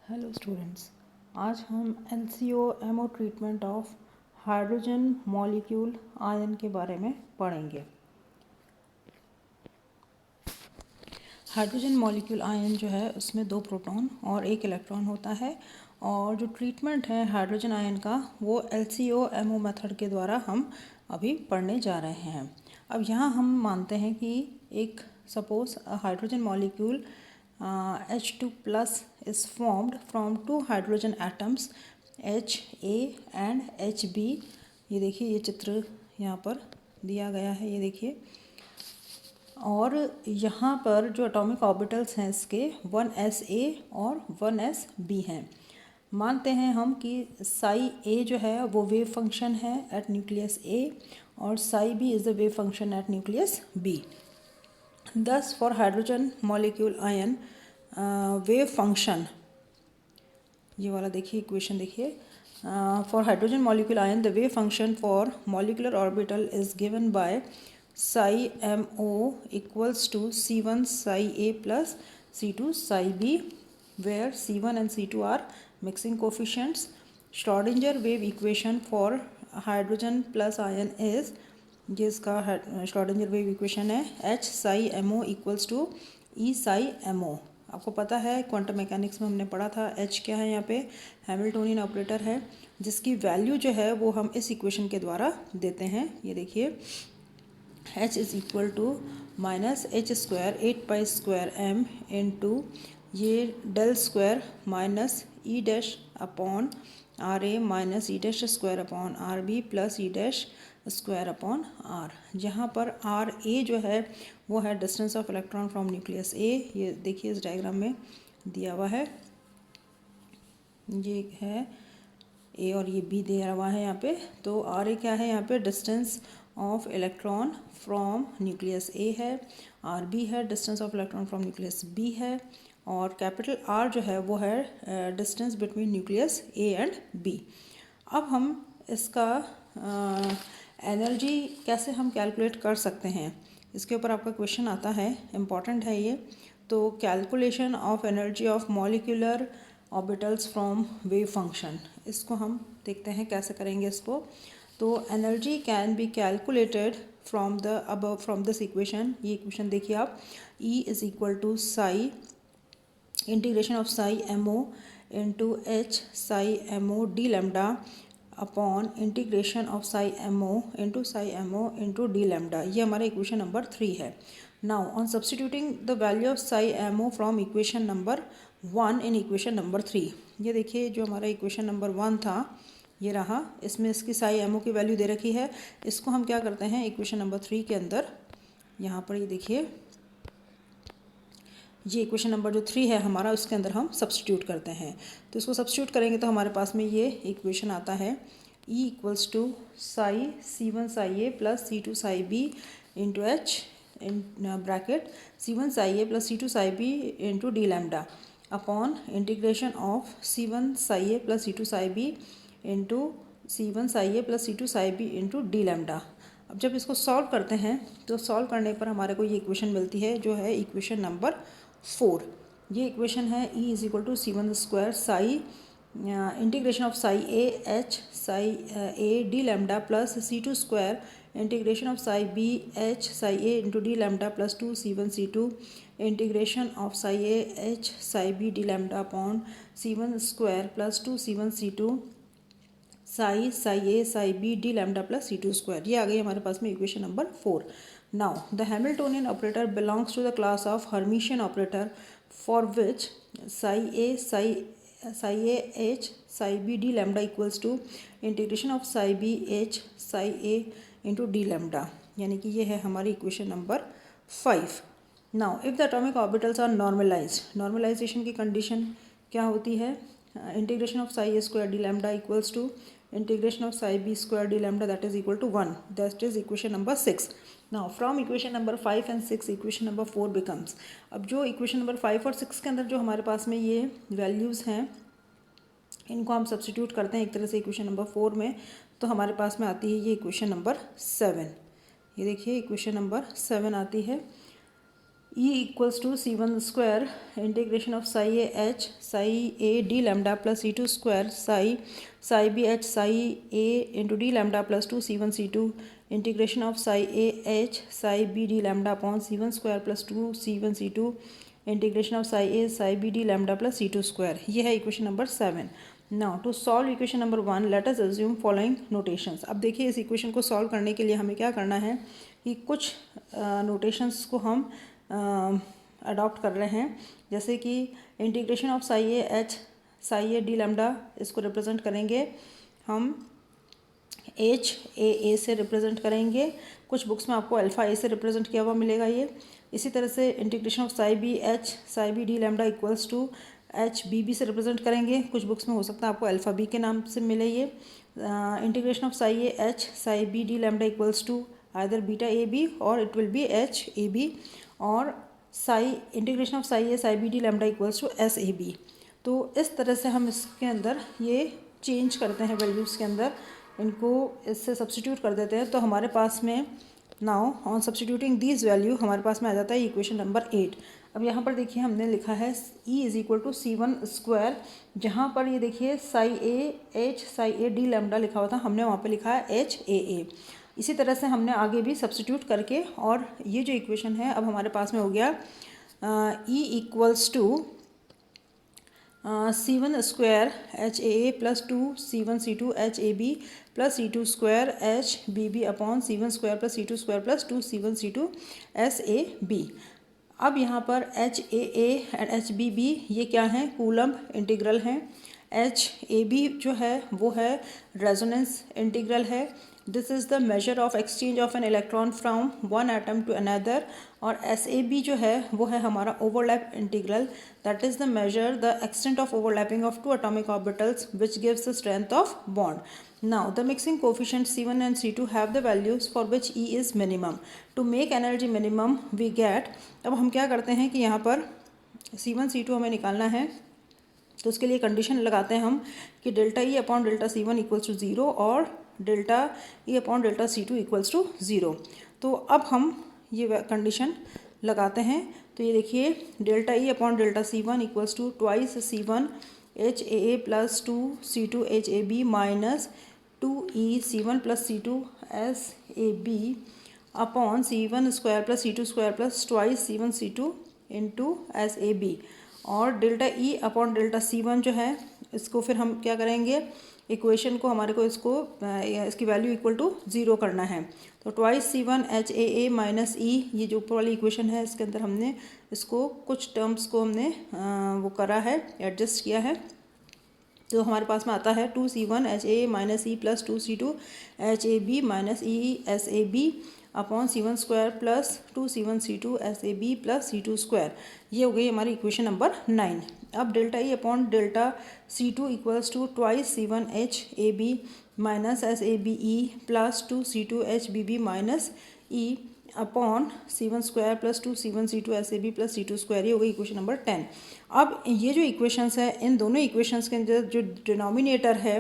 Hello students, आज हम LCO-MO treatment of hydrogen molecule ion के बारे में पढ़ेंगे। हाइड्रोजन मॉलिक्यूल आयन जो है उसमें 2 प्रोटॉन और 1 इलेक्ट्रॉन होता है और जो ट्रीटमेंट है हाइड्रोजन आयन का वो LCO-MO मेथड के द्वारा हम अभी पढ़ने जा रहे हैं। अब यहाँ हम मानते हैं कि एक suppose hydrogen molecule H2 plus is formed from 2 hydrogen atoms HA and HB। ये देखिए, ये चित्र यहाँ पर दिया गया है, ये देखिए। और यहाँ पर जो एटॉमिक ऑर्बिटल्स हैं इसके 1s a और 1s b हैं। मानते हैं हम कि साई a जो है वो वेव फंक्शन है एट न्यूक्लियस a और Sai b is the wave function at nucleus b। Thus, for hydrogen molecule ion wave function, ये वाला देखिए इक्वेशन देखिए, for hydrogen molecule ion the wave function for molecular orbital is given by psi mo equals to c1 psi a plus c2 psi b, where c1 and c2 are mixing coefficients. Schrodinger wave equation for hydrogen plus ion is, ये इसका Schrodinger wave equation है H psi mo equals to E psi mo। आपको पता है quantum mechanics में हमने पढ़ा था H क्या है, यहाँ पे हैमिल्टोनियन ऑपरेटर है जिसकी वैल्यू जो है वो हम इस इक्वेशन के द्वारा देते हैं। ये देखिए, H is equal to minus H square 8 pi square m into ये del square minus E dash upon R A minus E dash square upon R B plus E dash square upon R, जहाँ पर R A जो है वो है distance of electron from nucleus A. ये देखिए इस डायग्राम में दिया हुआ है, ये है ए और ये बी दिया हुआ है यहाँ पे। तो आर ए क्या है यहाँ पे, distance of electron from nucleus A है, आर बी है distance of electron from nucleus B है, और कैपिटल आर जो है वो है distance between nucleus A and B. अब हम इसका एनर्जी कैसे हम कैलकुलेट कर सकते हैं, इसके ऊपर आपका क्वेश्चन आता है, इम्पॉर्टेंट है ये। तो calculation of energy of molecular orbitals from wave function, इसको हम देखते हैं कैसे करेंगे इसको। तो energy can be calculated from the above from this equation. ये इक्वेशन देखिए आप, E is equal to psi integration of psi mo into H psi mo D lambda upon integration of psi mo into D lambda. ये हमारा equation number 3 है। Now on substituting the value of psi mo from equation number 1 in equation number 3, ये देखिए जो हमारा equation number 1 था ये रहा, इसमें इसकी साई mo की वैल्यू दे रखी है। इसको हम क्या करते हैं इक्वेशन नंबर 3 के अंदर, यहाँ पर ये देखिए, ये इक्वेशन नंबर जो 3 है हमारा, उसके अंदर हम सब्सटीट्यूट करते हैं। तो इसको सब्सटीट्यूट करेंगे तो हमारे पास में ये इक्वेशन आता है E equals to psi C1 psi A plus C2 psi B into H in bracket C1 psi A plus C2 psi B into D lambda upon integration of C1 psi A plus C2 psi B into C1 psi A plus C2 psi B into D lambda. अब जब इसको solve करते हैं तो solve करने पर हमारे को ये इक्वेशन मिलती है जो है इक्वेशन नंबर 4। ये इक्वेशन है E is equal to C1 square psi integration of psi A H psi A D lambda plus C2 square integration of psi B H psi A into D lambda plus 2 C1 C2 integration of psi A H psi B D lambda upon C1 square plus 2 C1 C2 psi A psi B D lambda plus C2 square. ये आ गई हमारे पास में equation number 4। Now, the Hamiltonian operator belongs to the class of Hermitian operator for which psi a h psi b d lambda equals to integration of psi b h psi a into d lambda, यानी कि ये है हमारी equation number 5। Now, if the atomic orbitals are normalized, normalization की condition क्या होती है, integration of psi A square D lambda equals to integration of psi B square D lambda that is equal to 1, that is equation number 6। Now from equation number 5 and 6 equation number 4 becomes, अब जो equation number 5 और 6 के अंदर जो हमारे पास में ये वैल्यूज़ हैं इनको हम सब्सटीट्यूट करते हैं एक तरह से इक्वेशन नंबर 4 में, तो हमारे पास में आती है ये इक्वेशन नंबर 7। ये देखिए इक्वेशन नंबर 7 आती है E equals to C1 square integration of psi A H psi A d lambda plus C2 square psi B H psi A into d lambda plus 2 C1 C2 integration of psi A H psi B d lambda upon C1 square plus 2 C1 C2 integration of psi A psi B d lambda plus C2 square। ये है equation number 7। Now to solve equation number 1 let us assume following notations. अब देखिए इस equation को solve करने के लिए हमें क्या करना है कि कुछ नोटेशंस को हम अडॉप्ट कर रहे हैं। जैसे कि integration of psi A H psi A D lambda, इसको रिप्रेजेंट करेंगे हम एच ए से रिप्रेजेंट करेंगे। कुछ बुक्स में आपको अल्फ़ा ए से रिप्रेजेंट किया हुआ मिलेगा ये। इसी तरह से integration of psi B H psi B D lambda equals to H B से रिप्रेजेंट करेंगे। कुछ बुक्स में हो सकता है आपको अल्फ़ा बी के नाम से मिले ये। Integration of psi A H psi B D lambda equals to either beta A B और it will be H A B, और psi integration of psi A psi B D lambda equals to S A B. तो इस तरह से हम इसके अंदर ये चेंज करते हैं वैल्यूज़ के अंदर, इनको इससे सब्स्टिट्यूट कर देते हैं। तो हमारे पास में now on substituting these value हमारे पास में आ जाता है इक्वेशन नंबर 8। अब यहाँ पर देखिए हमने लिखा है E is equal to C1 square, जहाँ पर ये देखिए psi A H psi A D lambda लिखा हुआ था, हमने वहाँ पे लिखा है एच ए ए। इसी तरह से हमने आगे भी सब्स्टिट्यूट करके, और ये जो इक्वेशन है अब हमारे पास में हो गया E equals to C1 square H A A plus 2 C1 C2 H A B plus C2 square H B B upon C1 square plus C2 square plus 2 C1 C2 S A B. अब यहाँ पर H A A and H B B ये क्या हैं, Coulomb integral हैं। H A B जो है वो है रेजोनेंस इंटीग्रल है। This is the measure of exchange of N electron from one atom to another. और एस ए बी जो है वो है हमारा overlap integral, that is the measure the extent of overlapping of two atomic orbitals which gives the strength of bond. Now the mixing coefficient C1 and C2 have the values for which E is minimum. To make energy minimum we get, अब हम क्या करते हैं कि यहाँ पर C1 C2 हमें निकालना है, तो उसके लिए कंडीशन लगाते हैं हम कि delta E upon delta C1 equals to 0 और delta E upon delta C2 equals to 0। तो अब हम ये कंडीशन लगाते हैं, तो ये देखिए delta E upon delta C1 equals to twice C1 H A A plus 2 C2 H A B minus 2E C1 plus C2 S A B upon C1 square plus C2 square plus twice C1 C2 into S A B. और delta E upon delta C1 जो है इसको फिर हम क्या करेंगे, equation को हमारे को इसकी वैल्यू इक्वल टू 0 करना है। तो twice C1 H A A minus E, ये जो ऊपर वाली इक्वेशन है इसके अंदर हमने इसको कुछ टर्म्स को हमने वो करा है, एडजस्ट किया है। तो हमारे पास में आता है 2C1 H A minus E plus 2C2 H A B minus E S A B upon C1 square plus 2C1 C2 S A B plus C2 square. ये हो गई हमारी इक्वेशन नंबर 9। अब delta E upon delta C2 equals to twice C1 H A B minus S A B E plus 2C2 H B B minus E upon C1 square plus 2C1 C2 S A B plus C2 square. ये हो गई equation number 10। अब ये जो equations है, इन दोनों equations के अंदर जो डिनोमिनेटर है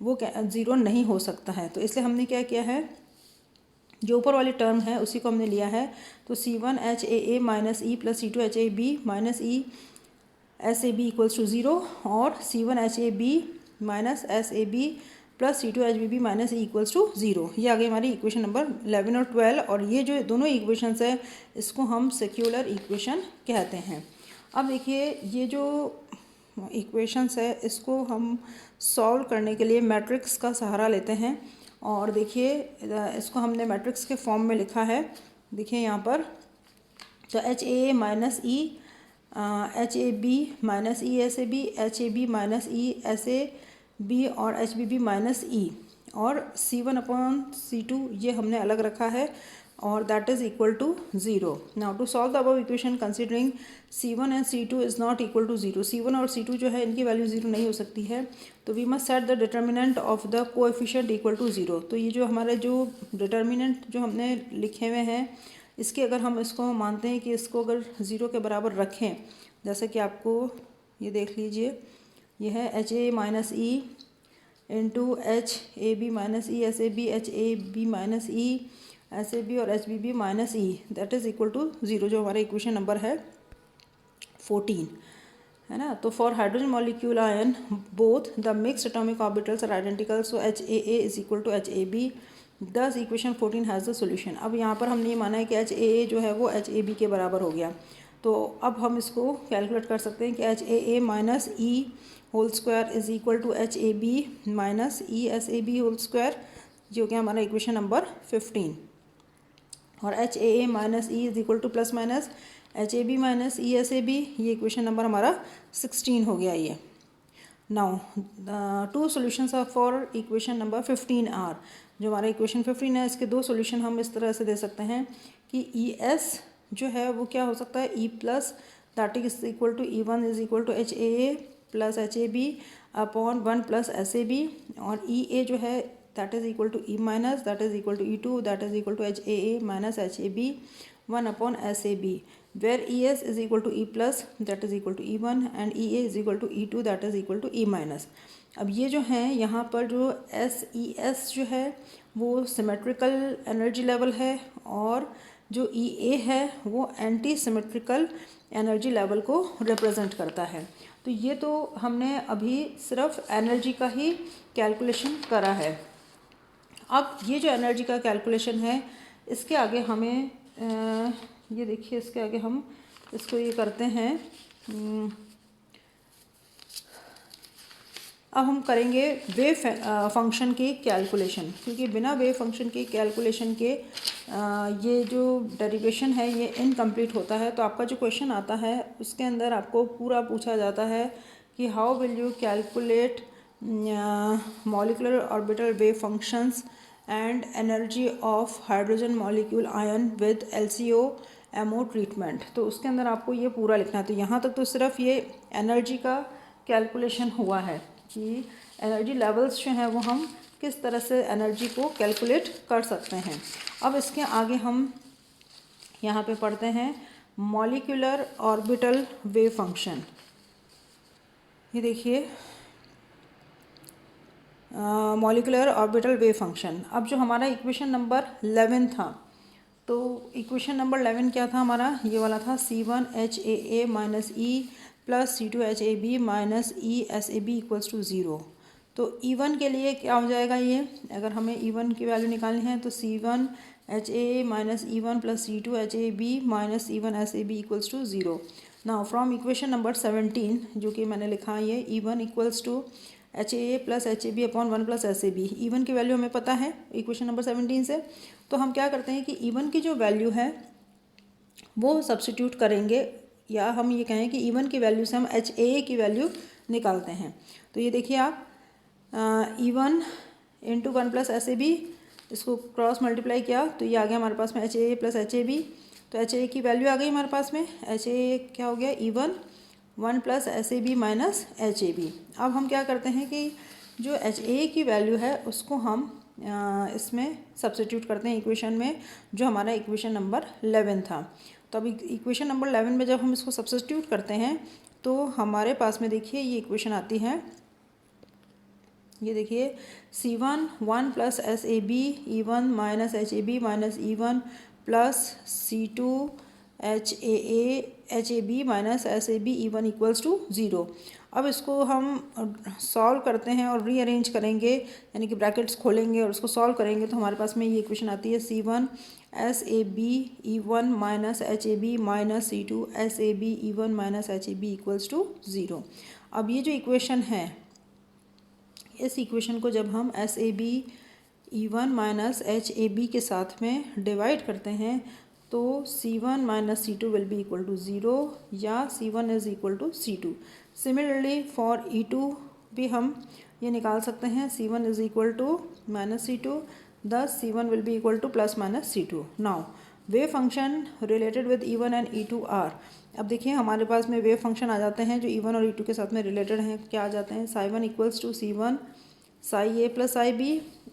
वो 0 नहीं हो सकता है, तो इसलिए हमने क्या किया है, जो ऊपर वाली टर्म है उसी को हमने लिया है। तो C1 H A A minus E plus C2 H A B minus E S A B equals to 0 और C1 H A B minus S A B plus C2 H B B minus E equals to 0। ये आ गई हमारी equation number 11 और 12। और ये जो दोनों इक्वेशंस है इसको हम सेक्युलर इक्वेशन कहते हैं। अब देखिए ये जो इक्वेशंस है इसको हम सॉल्व करने के लिए मैट्रिक्स का सहारा लेते हैं। और देखिए इसको हमने मैट्रिक्स के फॉर्म में लिखा है, देखिए यहाँ पर। तो H A minus E H A B minus E S A B H A B minus E S A B और H B B minus E, और C1 अपॉन C2 ये हमने अलग रखा है और that is equal to 0। Now to solve the above equation considering C1 and C2 is not equal to 0। C1 और C2 जो है इनकी वैल्यू 0 नहीं हो सकती है, तो we must set the determinant of the coefficient equal to 0। तो ये जो हमारे जो डिटर्मिनेंट जो हमने लिखे हुए हैं इसके अगर हम इसको मानते हैं कि इसको अगर 0 के बराबर रखें, जैसे कि आपको ये देख लीजिए, ये है H A minus E into H A B minus E S A B H A B minus E SAB और HBB minus E that is equal to 0, जो हमारा इक्वेशन नंबर है 14, है ना। तो for hydrogen molecule ion both the mixed atomic orbitals are identical, so HAA is equal to HAB, thus equation 14 has the solution. अब यहाँ पर हमने ये माना है कि HAA जो है वो HAB के बराबर हो गया, तो अब हम इसको कैलकुलेट कर सकते हैं कि HAA minus E whole square is equal to HAB minus ESAB whole square, जो कि हमारा इक्वेशन नंबर 15, और HAA minus E is equal to plus minus HAB minus ESAB, ये इक्वेशन नंबर हमारा 16 हो गया ये। Now two solutions are for equation number 15 are, जो हमारा इक्वेशन 15 है इसके दो सॉल्यूशन हम इस तरह से दे सकते हैं कि ES जो है वो क्या हो सकता है, E plus that is equal to E1 is equal to HAA plus HAB upon 1 plus SAB, और EA जो है that is equal to E minus that is equal to E2 that is equal to HAA minus HAB 1 upon SAB, where ES is equal to E plus that is equal to E1 and EA is equal to E2 that is equal to E minus। अब ये जो है यहाँ पर जो SES जो है वो सिमेट्रिकल एनर्जी लेवल है, और जो EA है वो एंटी सिमेट्रिकल एनर्जी लेवल को रिप्रेजेंट करता है। तो ये तो हमने अभी सिर्फ एनर्जी का ही कैलकुलेशन करा है। अब ये जो एनर्जी का कैलकुलेशन है इसके आगे हमें ये देखिए, इसके आगे हम इसको ये करते हैं, अब हम करेंगे वेव फंक्शन की कैलकुलेशन, क्योंकि बिना वेव फंक्शन की कैलकुलेशन के ये जो डेरिवेशन है ये इनकम्प्लीट होता है। तो आपका जो क्वेश्चन आता है उसके अंदर आपको पूरा पूछा जाता है कि how will you calculate molecular orbital wave functions and energy of hydrogen molecule ion with LCO-MO treatment. तो उसके अंदर आपको ये पूरा लिखना है। तो यहाँ तक तो सिर्फ ये एनर्जी का कैलकुलेशन हुआ है कि एनर्जी लेवल्स जो हैं वो हम किस तरह से एनर्जी को कैलकुलेट कर सकते हैं। अब इसके आगे हम यहाँ पे पढ़ते हैं मॉलिक्यूलर ऑर्बिटल वेव फंक्शन। ये देखिए मॉलिक्यूलर ऑर्बिटल वेव फंक्शन। अब जो हमारा इक्वेशन नंबर 11 था, तो इक्वेशन नंबर 11 क्या था हमारा, ये वाला था C1HAA minus E plus C2HAB minus ESAB equals to 0। तो E1 के लिए क्या हो जाएगा, ये अगर हमें E1 की वैल्यू निकालनी है तो C1HAA minus E1 plus C2HAB minus E1SAB equals to 0। Now from equation number 17 जो कि मैंने लिखा है ये E1 equals to HAA plus HAB upon 1 plus SAB, E1 की वैल्यू हमें पता है इक्वेशन नंबर 17 से। तो हम क्या करते हैं कि E1 की जो वैल्यू है वो सब्स्टिट्यूट करेंगे, या हम ये कहें कि E1 की वैल्यू से हम HAA की वैल्यू निकालते हैं। तो ये देखिए आप E1 इंटू 1 प्लस SAB, इसको क्रॉस मल्टीप्लाई किया तो ये आ गया हमारे पास में HAA प्लस HAB। तो HAA की वैल्यू आ गई हमारे पास में, HAA क्या हो गया E1 1 plus SAB minus HAB। अब हम क्या करते हैं कि जो HAA की वैल्यू है उसको हम इसमें सब्स्टिट्यूट करते हैं इक्वेशन में, जो हमारा इक्वेशन नंबर 11 था। तो अब इक्वेशन नंबर 11 में जब हम इसको सब्स्टिट्यूट करते हैं तो हमारे पास में देखिए ये इक्वेशन आती है, ये देखिए C1 1 plus SAB E1 minus HAB minus E1 plus C2 HAB minus SAB E1 equals to 0। अब इसको हम सॉल्व करते हैं और रीअरेंज करेंगे, यानी कि ब्रैकेट्स खोलेंगे और उसको सॉल्व करेंगे तो हमारे पास में ये इक्वेशन आती है C1 SAB E1 minus HAB minus C2 SAB E1 minus HAB equals to 0। अब ये जो इक्वेशन है, इस इक्वेशन को जब हम SAB E1 माइनस HAB के साथ में डिवाइड करते हैं तो C1 minus C2 will be equal to 0 या C1 is equal to C2। Similarly for E2 भी हम ये निकाल सकते हैं, C1 is equal to minus C2, thus C1 will be equal to plus minus C2। Now wave function related with E1 and E2 are. अब देखिए हमारे पास में वेव फंक्शन आ जाते हैं जो E1 और E2 के साथ में रिलेटेड हैं। क्या आ जाते हैं, psi1 equals to C1 psi A plus psi B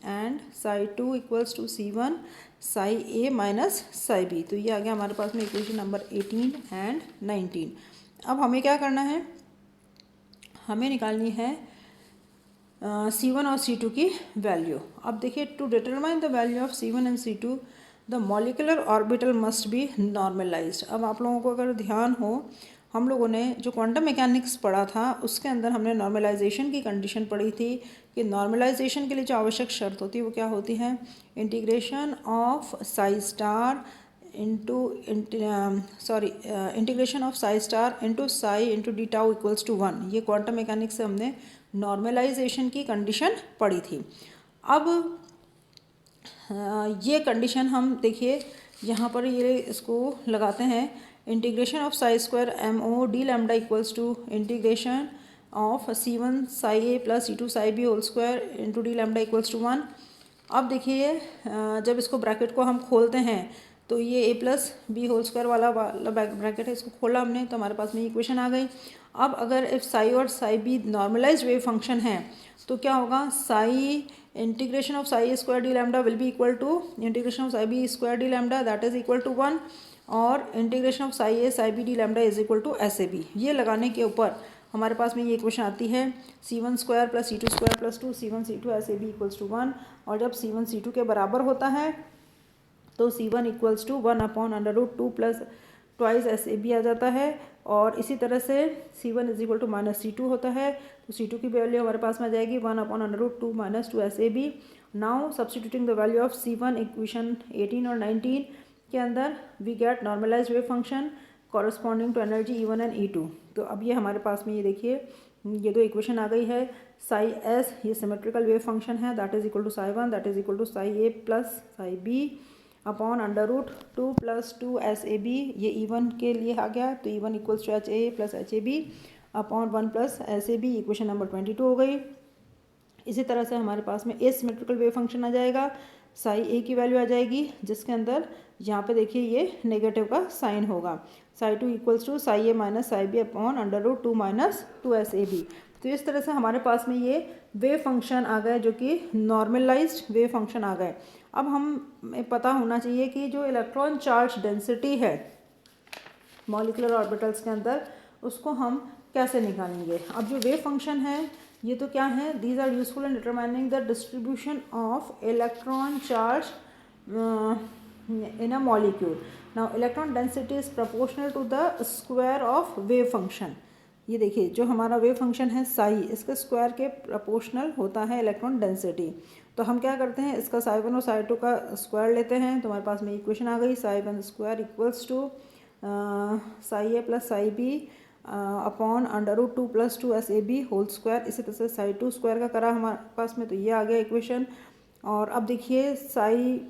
and psi2 equals to C1 psi A minus psi B। तो ये आ गया हमारे पास में इक्वेशन नंबर 18 एंड 19। अब हमें क्या करना है, हमें निकालनी है C1 और C2 की वैल्यू। अब देखिए to determine the value of C1 and C2 the molecular orbital must be normalized. अब आप लोगों को अगर ध्यान हो, हम लोगों ने जो क्वांटम मैकेनिक्स पढ़ा था उसके अंदर हमने नॉर्मलाइजेशन की कंडीशन पढ़ी थी कि नॉर्मलाइजेशन के लिए जो आवश्यक शर्त होती है वो क्या होती है, integration of psi star into integration of psi star into psi into D tau equals to 1। ये क्वांटम मैकेनिक्स से हमने नॉर्मलाइजेशन की कंडीशन पढ़ी थी। अब ये कंडीशन हम देखिए यहाँ पर ये इसको लगाते हैं, integration of psi square M O D lambda equals to integration of C1 psi A plus C2 psi B whole square into D lambda equals to 1। अब देखिए जब इसको ब्रैकेट को हम खोलते हैं तो ये ए प्लस बी होल स्क्वायर वाला ब्रैकेट है, इसको खोला हमने तो हमारे पास में इक्वेशन आ गई। अब अगर इफ साई और psi B normalized wave function है तो क्या होगा, psi integration of psi square D lambda will be equal to integration of psi B square D lambda that is equal to 1, और integration of psi A psi B D lambda is equal to S A B. ये लगाने के ऊपर हमारे पास में ये equation आती है C1 square plus C2 square plus 2 C1 C2 S A B equals to 1। और जब C1 C2 के बराबर होता है तो C1 equals to 1/√2 plus twice S A B आ जाता है। और इसी तरह से C1 is equal to minus C2 होता है तो C2 की वैल्यू हमारे पास में आ जाएगी 1/√2 minus 2 S A B. Now substituting the value of C1 equation 18 और 19 के अंदर we get normalized wave function corresponding to energy E1 and E2। तो अब ये हमारे पास में ये देखिए ये दो इक्वेशन आ गई है। साई एस ये सिमेट्रिकल वेव फंक्शन है that is equal to psi 1 that is equal to psi A plus psi B upon √2 plus 2 S A B. ये E1 के लिए आ गया तो E1 equals to H A plus H A B upon 1 plus S A B. Equation number 22 हो गई। इसी तरह से हमारे पास में एसिमेट्रिकल वेव फंक्शन आ जाएगा, साई ए की वैल्यू आ जाएगी जिसके अंदर यहाँ पे देखिए ये नेगेटिव का साइन होगा, psi 2 equals to psi A minus psi B upon √2 minus 2 S A B. तो इस तरह से हमारे पास में ये वेव फंक्शन आ गए जो कि नॉर्मलाइज्ड वेव फंक्शन आ गए। अब हमें पता होना चाहिए कि जो इलेक्ट्रॉन चार्ज डेंसिटी है मॉलिक्यूलर ऑर्बिटल्स के अंदर उसको हम कैसे निकालेंगे। अब जो वेव फंक्शन है ये तो क्या है, these are useful in determining the distribution of electron charge in a molecule. Now electron density is proportional to the square of wave function. ये देखिए जो हमारा वेव फंक्शन है साई, इसके स्क्वायर के प्रोपोर्शनल होता है इलेक्ट्रॉन डेंसिटी। तो हम क्या करते हैं, इसका साई 1 और साई 2 का स्क्वायर लेते हैं तो हमारे पास में इक्वेशन आ गई, psi 1 square equals to psi A plus psi B upon √2 plus 2 S A B whole square. इसी तरह से साई 2 स्क्वायर का करा हमारे पास में तो ये आ गया इक्वेशन। और अब देखिए psi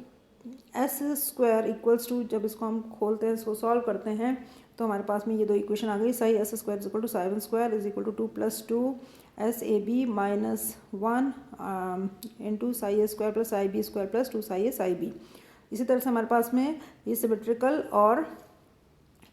S square equals to, जब इसको हम खोलते हैं इसको सॉल्व करते हैं तो हमारे पास में ये दो इक्वेशन आ गई, psi S square is equal to psi 1 square is equal to 2 plus 2 S A B minus 1 into psi A square plus psi B square plus 2 psi A psi B. इसी तरह से हमारे पास में ये सिमेट्रिकल और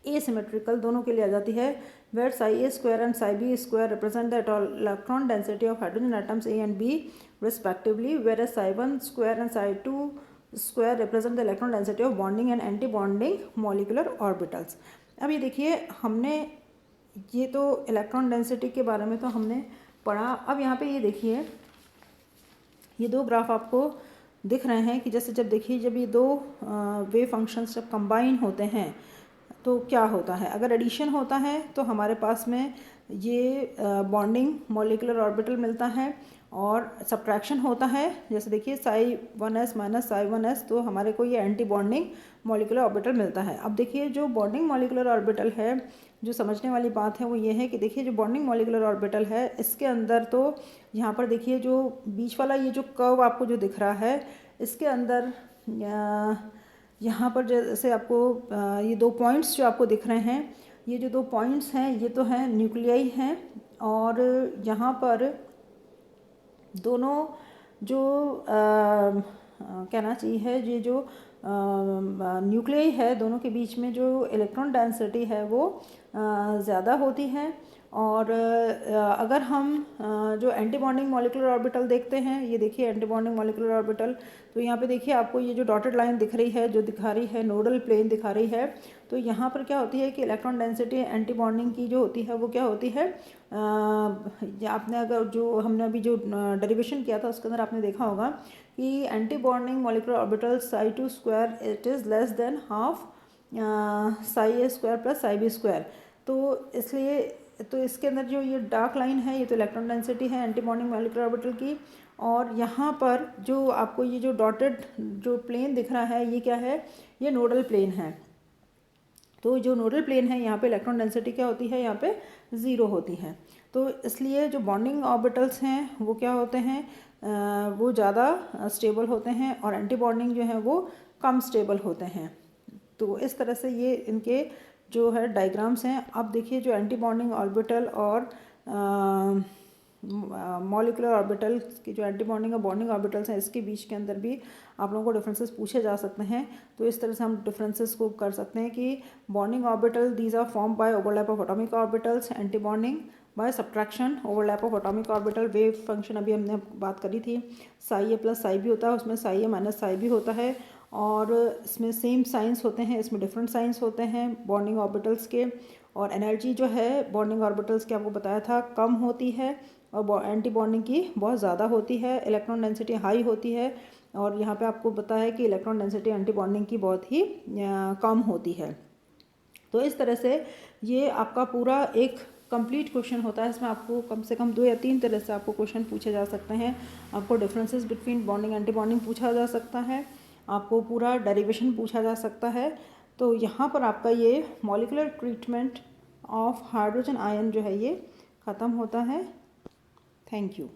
एसिमेट्रिकल दोनों के लिए आ जाती है, where psi A square and psi B square represent the electron density of hydrogen atoms A and B respectively, where psi 1 square and psi 2 square represent the electron density of bonding and anti bonding molecular orbitals. अब ये देखिए हमने ये तो electron density के बारे में तो हमने पढ़ा। अब यहाँ पे ये देखिए ये दो ग्राफ आपको दिख रहे हैं कि जैसे जब देखिए जब ये दो वेव फंक्शंस जब कंबाइन होते हैं तो क्या होता है, अगर एडिशन होता है तो हमारे पास में ये बॉन्डिंग मॉलिकुलर ऑर्बिटल मिलता है, और सब्ट्रैक्शन होता है जैसे देखिए Sai 1s minus psi 1s तो हमारे को ये एंटी बॉन्डिंग मॉलिकुलर ऑर्बिटल मिलता है। अब देखिए जो बॉन्डिंग मॉलिकुलर ऑर्बिटल है, जो समझने वाली बात है वो ये है कि देखिए जो बॉन्डिंग मॉलिकुलर ऑर्बिटल है इसके अंदर तो यहाँ पर देखिए जो बीच वाला ये जो कर्व आपको जो दिख रहा है इसके अंदर यहाँ पर जैसे आपको ये दो पॉइंट्स जो आपको दिख रहे हैं, ये जो दो पॉइंट्स हैं ये तो हैं न्यूक्लियाई हैं, और यहाँ पर दोनों जो कहना चाहिए है ये जो न्यूक्लियाई है दोनों के बीच में जो इलेक्ट्रॉन डेंसिटी है वो ज़्यादा होती है। और अगर हम जो एंटी बॉन्डिंग मॉलिक्यूलर ऑर्बिटल देखते हैं, ये देखिए एंटी बॉन्डिंग मॉलिक्यूलर ऑर्बिटल, तो यहाँ पे देखिए आपको ये जो डॉटेड लाइन दिख रही है, जो दिखा रही है नोडल प्लेन दिखा रही है, तो यहाँ पर क्या होती है कि इलेक्ट्रॉन डेंसिटी एंटी बॉन्डिंग की जो होती है वो क्या होती है, आपने अगर जो हमने अभी जो डेरिवेशन किया था उसके अंदर आपने देखा होगा कि anti bonding molecular orbital psi two square it is less than half psi A square plus psi B square. तो इसलिए तो इसके अंदर जो ये डार्क लाइन है ये तो इलेक्ट्रॉन डेंसिटी है एंटी बॉन्डिंग मॉलिक्यूलर ऑर्बिटल की, और यहाँ पर जो आपको ये जो डॉटेड जो प्लेन दिख रहा है ये क्या है, ये नोडल प्लेन है। तो जो नोडल प्लेन है यहाँ पे इलेक्ट्रॉन डेंसिटी क्या होती है, यहाँ पे 0 होती है। तो इसलिए जो बॉन्डिंग ऑर्बिटल्स हैं वो क्या होते हैं, वो ज़्यादा स्टेबल होते हैं, और एंटी बॉन्डिंग जो है वो कम स्टेबल होते हैं। तो इस तरह से ये इनके जो है डायग्राम्स हैं। अब देखिए जो एंटी बॉन्डिंग ऑर्बिटल और मॉलिक्यूलर ऑर्बिटल की जो एंटी बॉन्डिंग और बॉन्डिंग ऑर्बिटल्स हैं इसके बीच के अंदर भी आप लोगों को डिफरेंसेस पूछे जा सकते हैं। तो इस तरह से हम डिफरेंसेस को कर सकते हैं कि bonding orbital these are form by overlap of atomic orbitals, anti bonding by subtraction overlap of atomic orbital. Wave function अभी हमने बात करी थी, psi A plus psi B होता है, उसमें psi A minus psi B होता है, और इसमें सेम साइंस होते हैं, इसमें डिफरेंट साइंस होते हैं बॉन्डिंग ऑर्बिटल्स के। और एनर्जी जो है बॉन्डिंग ऑर्बिटल्स की आपको बताया था कम होती है, और एंटी बॉन्डिंग की बहुत ज़्यादा होती है, इलेक्ट्रॉन डेंसिटी हाई होती है, और यहाँ पे आपको पता है कि इलेक्ट्रॉन डेंसिटी एंटी बॉन्डिंग की बहुत ही कम होती है। तो इस तरह से ये आपका पूरा एक कंप्लीट क्वेश्चन होता है। इसमें आपको कम से कम 2 या 3 तरह से आपको क्वेश्चन पूछे जा सकते हैं। आपको differences between bonding anti bonding पूछा जा सकता है, आपको पूरा डेरिवेशन पूछा जा सकता है। तो यहाँ पर आपका ये molecular treatment of hydrogen ion जो है ये ख़त्म होता है। Thank you.